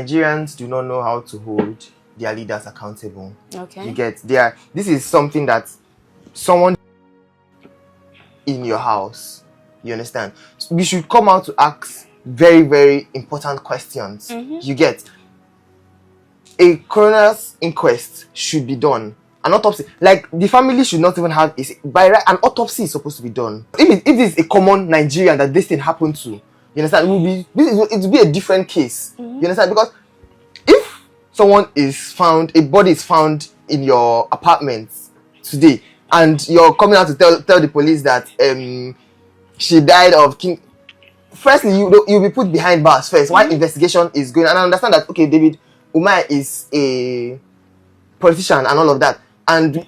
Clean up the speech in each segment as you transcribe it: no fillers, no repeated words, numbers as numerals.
Nigerians do not know how to hold their leaders accountable. Okay. You get this is something that someone in your house, you understand? We should come out to ask very, very important questions. You get a coroner's inquest should be done. An autopsy, like the family should not even have by right, an autopsy is supposed to be done. If it is a common Nigerian that this thing happened to, you understand, it will be a different case. You understand? Because if someone is found, a body is found in your apartment today, and you're coming out to tell the police that she died of king. Firstly, you'll be put behind bars first while investigation is going. And I understand that David Umahi is a politician and all of that, and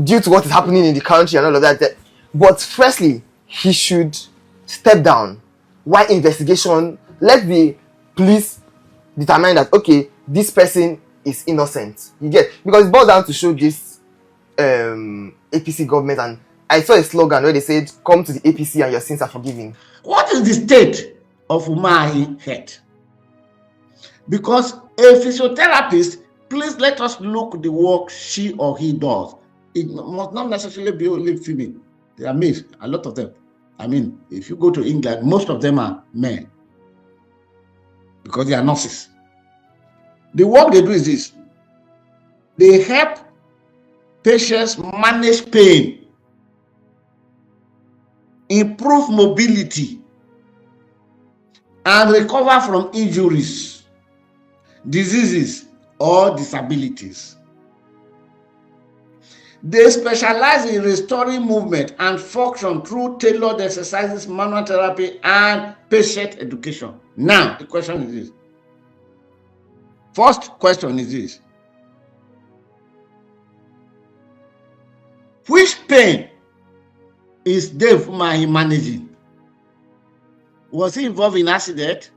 due to what is happening in the country and all of that, but firstly, he should step down while investigation. Let the police determine that this person is innocent. You get, because it boils down to show this APC government, and I saw a slogan where they said, "Come to the APC and your sins are forgiven." What is the state of Umahi head? Because a physiotherapist, please let us look at the work she or he does. It must not necessarily be only female. There are males, a lot of them. I mean, if you go to England, most of them are men because they are nurses. The work they do is this: they help patients manage pain, improve mobility, and recover from injuries, diseases, or disabilities. They specialize in restoring movement and function through tailored exercises, manual therapy, and patient education. Now, the question is this. First question is this: which pain is David Umahi managing? Was he involved in accident?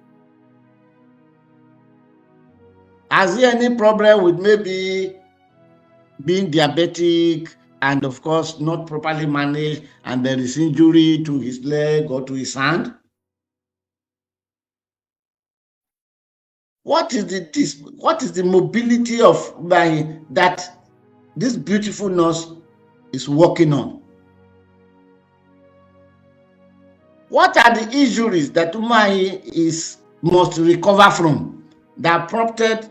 Has he any problem with maybe being diabetic and of course not properly managed, and there is injury to his leg or to his hand? What is the mobility of Umahi that this beautiful nurse is working on? What are the injuries that Umahi must recover from that prompted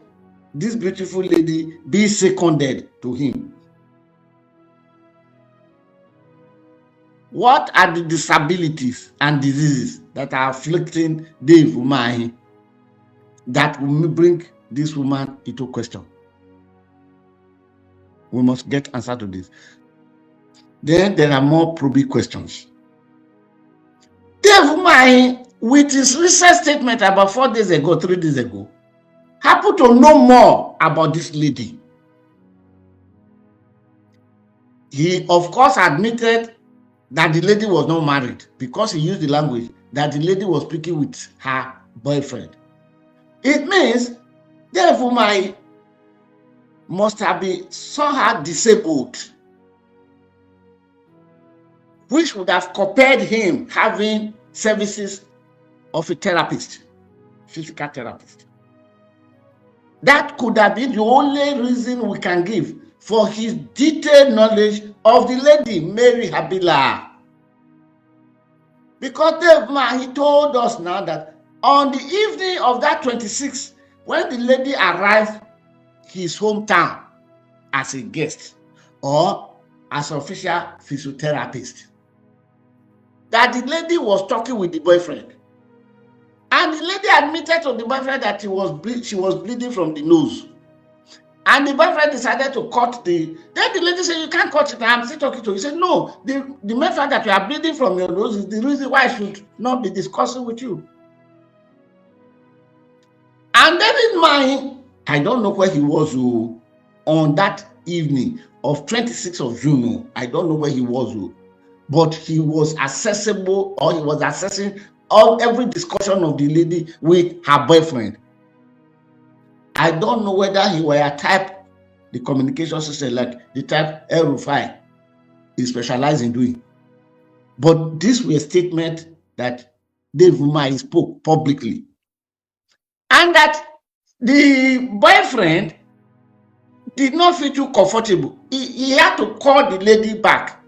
this beautiful lady be seconded to him? What are the disabilities and diseases that are afflicting David Umahi that will bring this woman into question? We must get answer to this. Then there are more probing questions. David Umahi, with his recent statement about 3 days ago, happened to know more about this lady. He, of course, admitted that the lady was not married because he used the language that the lady was speaking with her boyfriend. It means David Umahi must have been somehow disabled, which would have compelled him having services of a therapist, physical therapist. That could have been the only reason we can give for his detailed knowledge of the lady, Mary Habila. Because David Umahi told us now that on the evening of that 26th, when the lady arrived his hometown as a guest or as official physiotherapist, that the lady was talking with the boyfriend. And the lady admitted to the boyfriend that she was bleeding from the nose. And the boyfriend decided to cut then the lady said, "You can't cut it, I'm still talking to you." He said, "No, the mere fact that you are bleeding from your nose is the reason why I should not be discussing with you." And David Umahi, I don't know where he was on that evening of 26th of June. I don't know where he was, but he was accessible, or he was accessing every discussion of the lady with her boyfriend. I don't know whether he were a type, the communication system like the type Rufai is specialized in doing. But this was a statement that David Umahi spoke publicly. And that The boyfriend did not feel too comfortable. He had to call the lady back.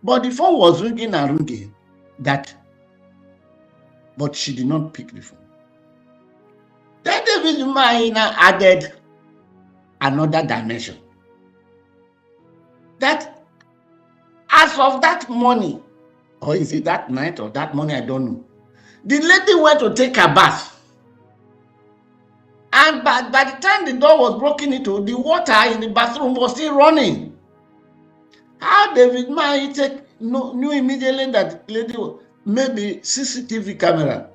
But the phone was ringing and ringing. But she did not pick the phone. Then David Umahi added another dimension. That as of that morning, or is it that night or that morning, I don't know, the lady went to take a bath. And by the time the door was broken into, the water in the bathroom was still running. How David Umahi knew immediately that the lady was maybe CCTV camera,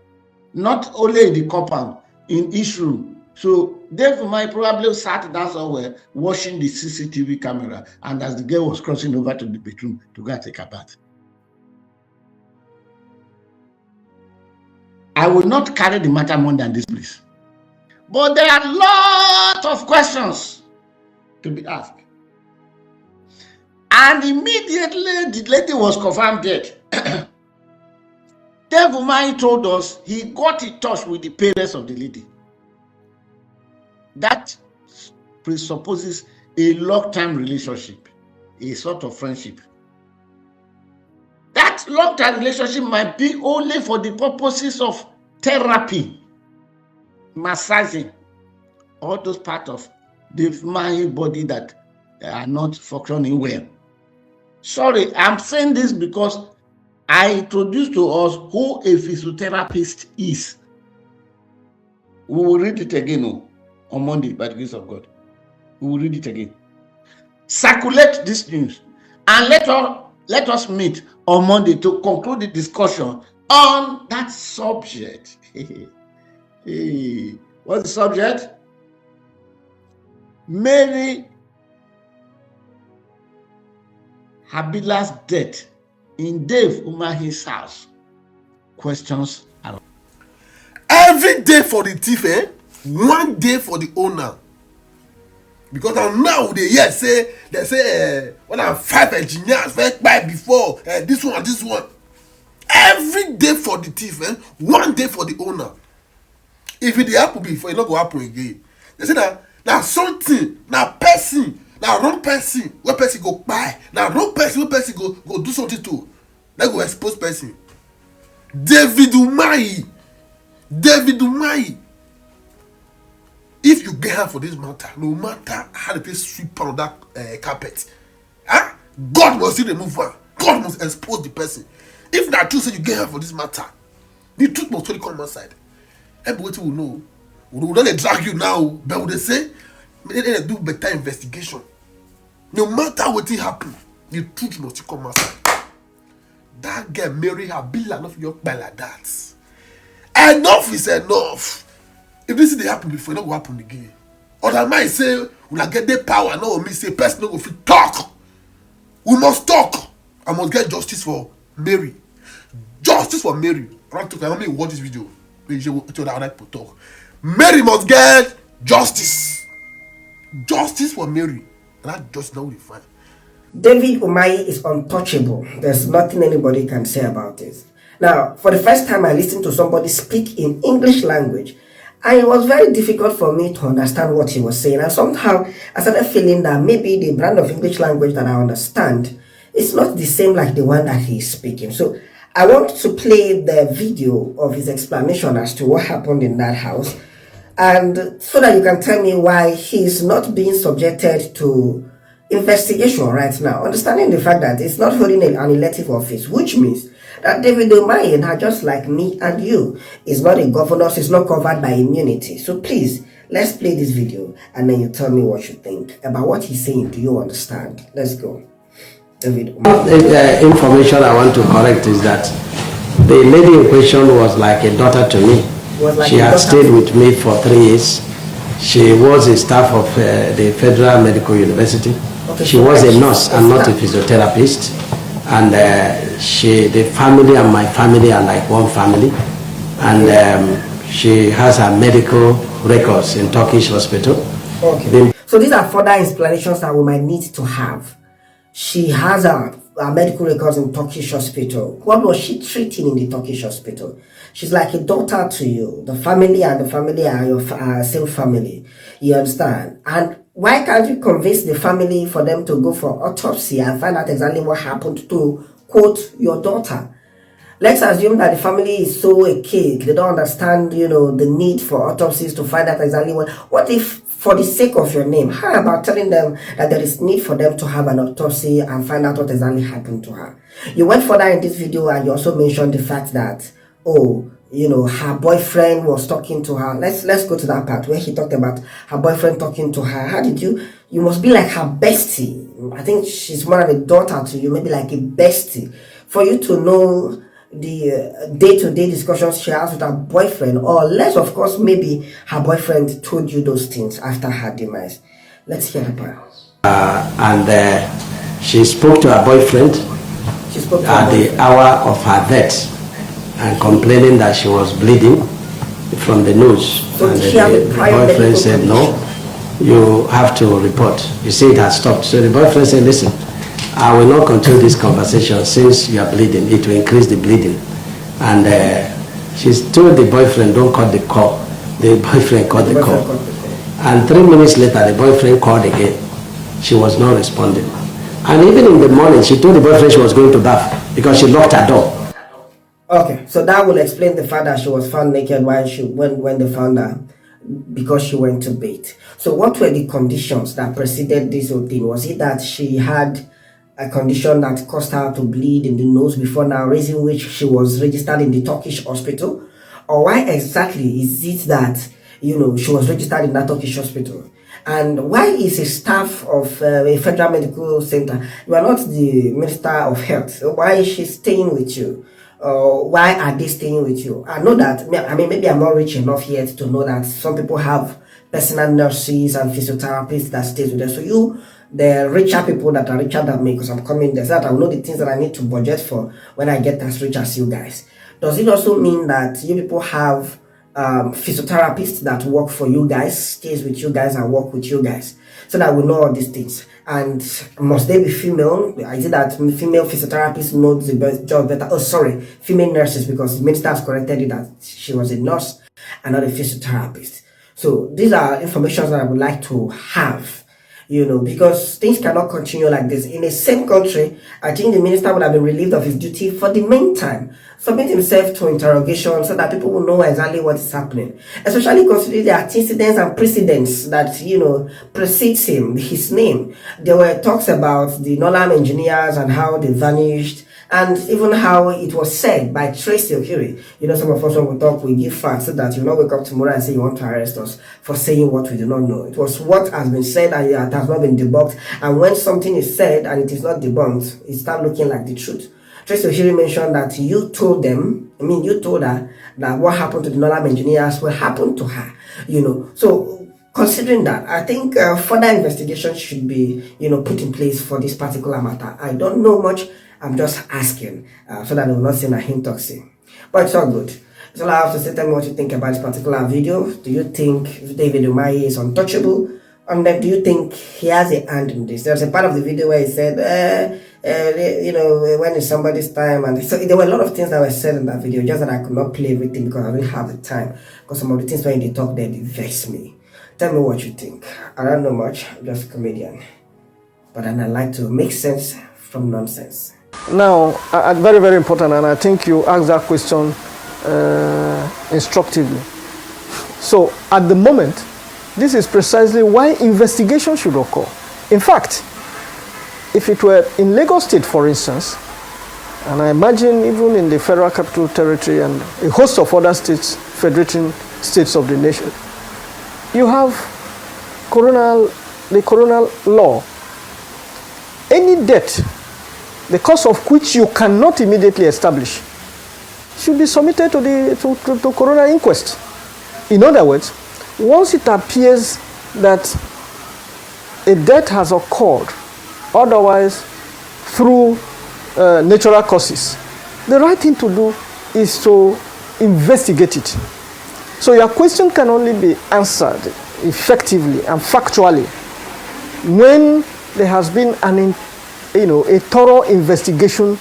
not only in the compound, in each room. So David Umahi probably sat down somewhere watching the CCTV camera, and as the girl was crossing over to the bedroom to go and take a bath. I will not carry the matter more than this, please. But there are lots of questions to be asked. And immediately the lady was confirmed dead. David Umahi told us he got in touch with the parents of the lady. That presupposes a long-term relationship, a sort of friendship. That long-term relationship might be only for the purposes of therapy, massaging, all those parts of the Umahi body that are not functioning well. Sorry, I'm saying this because I introduced to us who a physiotherapist is. We will read it again on Monday by the grace of God. We will read it again. Circulate this news and let us meet on Monday to conclude the discussion on that subject. What's the subject? Mary Habila's death in David Umahi's house. Questions are every day for the thief, 1 day for the owner. Because now they say when I'm 5 engineers went by before this one and this one. Every day for the thief, 1 day for the owner. If it happen before, it not go happen again. They say that now something, now person, now wrong person, where person go buy, now wrong person, where person go do something to, they go expose person. David Umahi. If you get her for this matter, no matter how the place sweep on that carpet, God must still remove her. God must expose the person. If not true, say you get her for this matter, the truth must really come outside. Everybody will know. We will not drag you now, but when they say, they do better investigation. No matter what happen, the truth must come outside. That girl, Mary Habila, not your by like that. Enough is enough. If this thing happen before, it not go happen again. Or that might say, we not get the power, no me say, person no go fit talk. We must talk. I must get justice for Mary. Justice for Mary. I want me to watch this video. Talk. Mary must get justice. Justice for Mary. And that just now we find. David Umahi is untouchable. There's nothing anybody can say about this. Now, for the first time I listened to somebody speak in English language, and it was very difficult for me to understand what he was saying. And somehow I started feeling that maybe the brand of English language that I understand is not the same like the one that he is speaking. So I want to play the video of his explanation as to what happened in that house, and so that you can tell me why he's not being subjected to investigation right now, understanding the fact that it's not holding an elective office, which means that David Umahi, just like me and you, is not a governor, so it's not covered by immunity. So please, let's play this video and then you tell me what you think about what he's saying. Do you understand? Let's go. David Umahi. The information I want to correct is that the lady in question was like a daughter to me. She had stayed with me for 3 years. She was a staff of the Federal Medical University. Okay, she was a nurse and not a physiotherapist. And the family and my family are like one family. And she has her medical records in Turkish hospital. Okay. So these are further explanations that we might need to have. She has her medical records in Turkish hospital. What was she treating in the Turkish hospital? She's like a daughter to you. The family and the family are your same family. You understand? And why can't you convince the family for them to go for autopsy and find out exactly what happened to, quote, your daughter? Let's assume that the family is so archaic, they don't understand, the need for autopsies to find out exactly what if, for the sake of your name, how about telling them that there is need for them to have an autopsy and find out what exactly happened to her? You went further in this video and you also mentioned the fact that, her boyfriend was talking to her. Let's go to that part where he talked about her boyfriend talking to her. How did you must be like her bestie. I think she's more of a daughter to you, maybe like a bestie, for you to know the day-to-day discussions she has with her boyfriend, or less, of course, maybe her boyfriend told you those things after her demise. Let's hear her part. And she spoke to her boyfriend at the hour of her death and complaining that she was bleeding from the nose. So and the boyfriend said, no, you have to report. You see, it has stopped. So the boyfriend said, listen, I will not continue this conversation since you are bleeding. It will increase the bleeding. And she's told the boyfriend, don't cut the call. The boyfriend cut the call. And 3 minutes later, the boyfriend called again. She was not responding. And even in the morning, she told the boyfriend she was going to bath because she locked her door. Okay, so that will explain the fact that she was found naked when they found her, because she went to bathe. So what were the conditions that preceded this whole thing? Was it that she had a condition that caused her to bleed in the nose before now, reason which she was registered in the Turkish hospital? Or why exactly is it that, she was registered in that Turkish hospital? And why is a staff of a federal medical center, you are not the Minister of Health, why is she staying with you? Why are they staying with you? I know that, maybe I'm not rich enough yet to know that some people have personal nurses and physiotherapists that stays with them. So the richer people that are richer than me, because I'm coming there, so that I know the things that I need to budget for when I get as rich as you guys. Does it also mean that you people have physiotherapists that work for you guys, stays with you guys and work with you guys, so that we know all these things? And must they be female? Is it that female physiotherapists know the job better? Oh, sorry, female nurses, because the minister has corrected it that she was a nurse and not a physiotherapist. So these are information that I would like to have, because things cannot continue like this. In the same country, I think the minister would have been relieved of his duty for the meantime, submit himself to interrogation so that people will know exactly what is happening, especially considering the antecedents and precedents that, precedes his name. There were talks about the Northern engineers and how they vanished, and even how it was said by Tracy Okiri. Some of us, when we talk, we give facts so that you not wake up tomorrow and say you want to arrest us for saying what we do not know. It was what has been said and it has not been debunked. And when something is said and it is not debunked, it starts looking like the truth. Tracy Okiri mentioned that you told her that what happened to the Northern engineers will happen to her. So considering that, I think further investigation should be, put in place for this particular matter. I don't know much. I'm just asking so that I will not say a hint toxic. But it's all good. So I have to say, tell me what you think about this particular video. Do you think David Umahi is untouchable? And then do you think he has a hand in this? There's a part of the video where he said, when is somebody's time? And so there were a lot of things that were said in that video, just that I could not play everything because I didn't have the time. Because some of the things when they talk there, they vex me. Tell me what you think. I don't know much. I'm just a comedian. But then I like to make sense from nonsense. Now, very, very important, and I think you asked that question instructively. So, at the moment, this is precisely why investigation should occur. In fact, if it were in Lagos State, for instance, and I imagine even in the Federal Capital Territory and a host of other states, federating states of the nation, you have the coronal law. Any death, the cause of which you cannot immediately establish, should be submitted to coroner inquest. In other words, once it appears that a death has occurred, otherwise through natural causes, the right thing to do is to investigate it. So your question can only be answered effectively and factually when there has been an a thorough investigation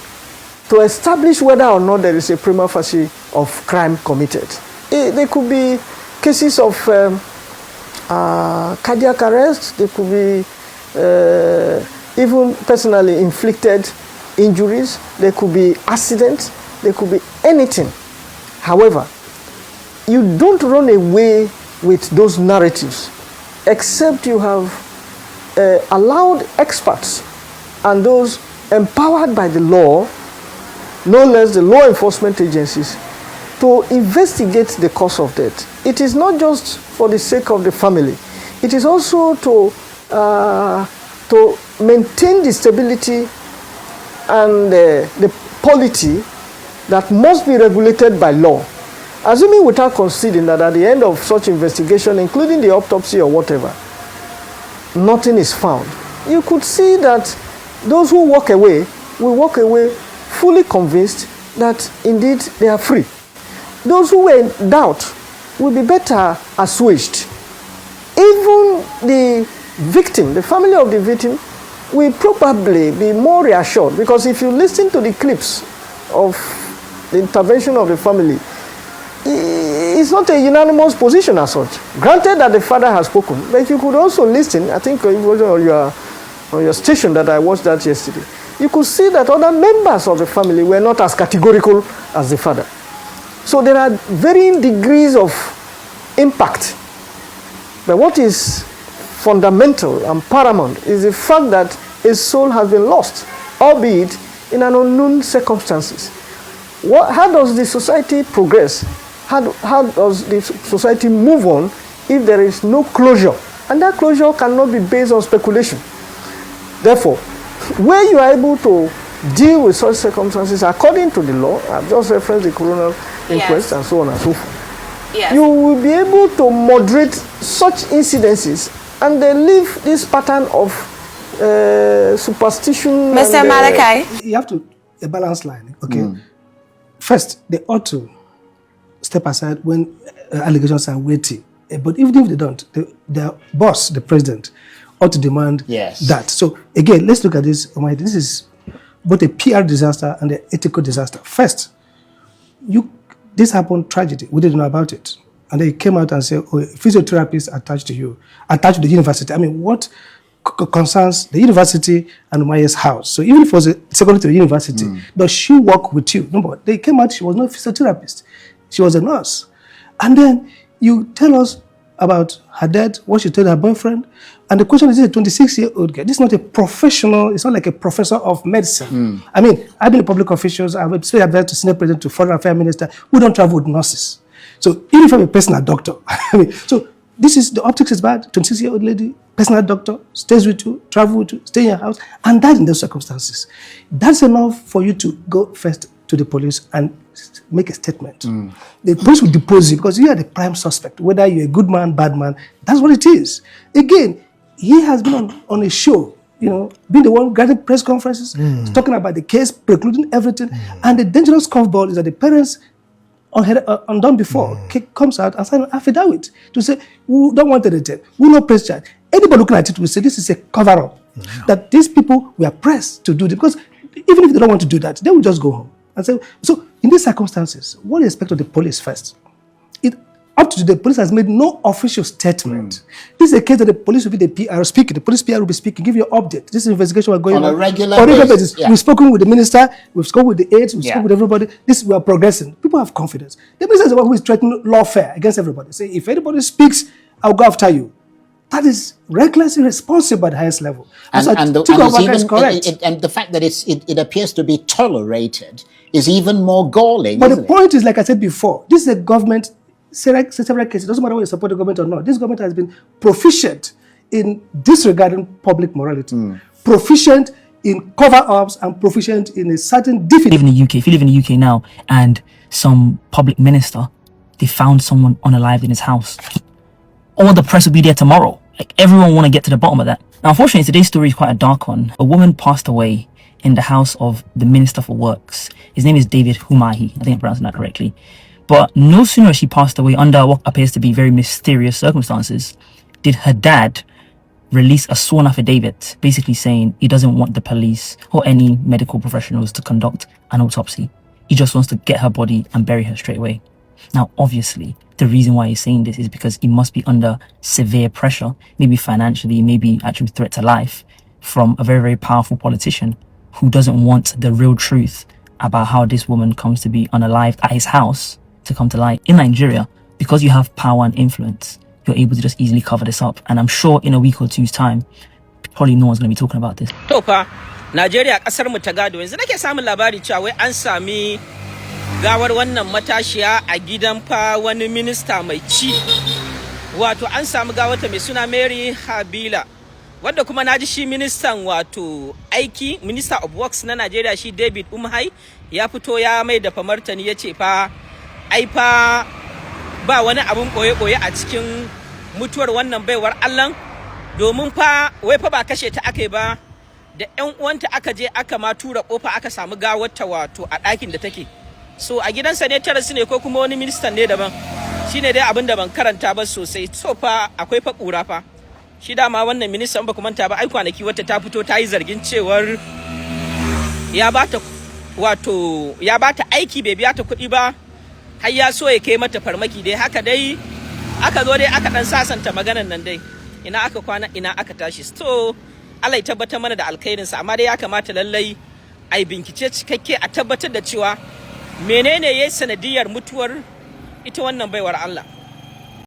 to establish whether or not there is a prima facie of crime committed. There could be cases of cardiac arrest, there could be even personally inflicted injuries, there could be accidents, there could be anything. However, you don't run away with those narratives except you have allowed experts and those empowered by the law, no less the law enforcement agencies, to investigate the cause of death. It is not just for the sake of the family. It is also to maintain the stability and the polity that must be regulated by law. Assuming without conceding that at the end of such investigation, including the autopsy or whatever, nothing is found, you could see that those who walk away will walk away fully convinced that indeed they are free. Those who were in doubt will be better assuaged. Even the victim, the family of the victim, will probably be more reassured, because if you listen to the clips of the intervention of the family, it's not a unanimous position as such. Granted that the father has spoken, but you could also listen, I think it was on your station that I watched that yesterday, you could see that other members of the family were not as categorical as the father. So there are varying degrees of impact. But what is fundamental and paramount is the fact that a soul has been lost, albeit in an unknown circumstances. How does the society progress? How does the society move on if there is no closure? And that closure cannot be based on speculation. Therefore, where you are able to deal with such circumstances according to the law, I've just referenced the coroner inquest and so on and so forth, you will be able to moderate such incidences and then leave this pattern of superstition. Mr. Malachi? You have to a balanced line, okay? First, they ought to step aside when allegations are weighty. But even if they don't, their boss, the president, ought to demand that. So again, let's look at this. This is both a PR disaster and an ethical disaster. First, this happened tragedy. We didn't know about it. And they came out and said, physiotherapists attached to you, attached to the university. I mean, what concerns the university and Umahi's house? So even if it was a secondary to the university, does she work with you? No, but they came out, she was not a physiotherapist. She was a nurse. And then you tell us about her dad, what she told her boyfriend. And the question is, a 26-year-old girl? This is not a professional, it's not like a professor of medicine. I mean, I've been in public officials, I've been advised to senior president, to foreign affairs minister. We don't travel with nurses. So even if I'm a personal doctor, I mean, so this is, the optics is bad, 26-year-old lady, personal doctor, stays with you, travel with you, stay in your house, and that in those circumstances. That's enough for you to go first to the police and make a statement. The police will depose you because you are the prime suspect, whether you're a good man, bad man, that's what it is. Again, he has been on a show, being the one granting press conferences, talking about the case, precluding everything, and the dangerous curveball is that the parents undone before comes out and sign an affidavit to say, we don't want anything, we will not press charge. Anybody looking at it will say this is a cover-up, that these people were pressed to do this, because even if they don't want to do that, they will just go home. And so in these circumstances, what do you expect of the police first? Up to today, the police has made no official statement. This is a case that the police will be the PR speaking. The police PR will be speaking, give you an update. This investigation will go on a regular basis. We've spoken with the minister, we've spoken with the aides, we've spoken with everybody. We are progressing. People have confidence. The minister is the one who is threatening lawfare against everybody. Say, if anybody speaks, I'll go after you. That is recklessly responsible at the highest level. And the fact that it appears to be tolerated is even more galling. But the point is, like I said before, this is a government, several cases, it doesn't matter whether you support the government or not, this government has been proficient in disregarding public morality, proficient in cover-ups, and proficient in a certain definition. If you live in the UK now and some public minister, they found someone unalive in his house, all the press will be there tomorrow. Like, everyone want to get to the bottom of that. Now, unfortunately, today's story is quite a dark one. A woman passed away in the house of the Minister for Works. His name is David Umahi. I think I'm pronouncing that correctly. But no sooner as she passed away under what appears to be very mysterious circumstances, did her dad released a sworn affidavit basically saying he doesn't want the police or any medical professionals to conduct an autopsy. He just wants to get her body and bury her straight away. Now, obviously, the reason why he's saying this is because he must be under severe pressure, maybe financially, maybe actually threat to life, from a very, very powerful politician who doesn't want the real truth about how this woman comes to be unalived at his house to come to light. In Nigeria, because you have power and influence, you're able to just easily cover this up. And I'm sure in a week or two's time, probably no one's going to be talking about this. Tofa, Nigeria kasar mu ta gado yanzu nake samun labari cewa wai an sami gawar wannan matashiya a gidan fa wani minista mai ci. Wato an samu gawarta mai suna Mary Habila. Wanda kuma naji shi ministan wato aiki, Minister of Works na Nigeria shi David Umahi ya fito ya mai da famartani yace fa ai fa ba wani abun koye-koye a cikin mutuwar wannan baiwar Allah, domin fa wai fa ba kashe ta akai ba, da ƴan uwanta aka je aka ma tura kofa aka samu gawarta wato a ɗakin da take. So a gidansa ne ta rasu ne ko kuma wani ministan ne daban, shine dai abin da ban karanta ba sosai. So fa akwai fa ƙura fa. Shi dama wannan ministan ba ku manta ba ai kwanaki wata ta fito ta yi zargin cewar ya bata aiki bai biya ta kuɗi ba, har ya so ya kai mata farmaki dai. Haka dai aka zo dai aka dan sasanta maganan nan dai, ina aka kwana ina aka tashi. So Allah ya tabbatar mana da alkhairinsa, amma dai ya kamata lallai ai bincike cikakke a tabbatar da cewa menene yayin sanadiyar mutuwar ita wannan baiwar Allah.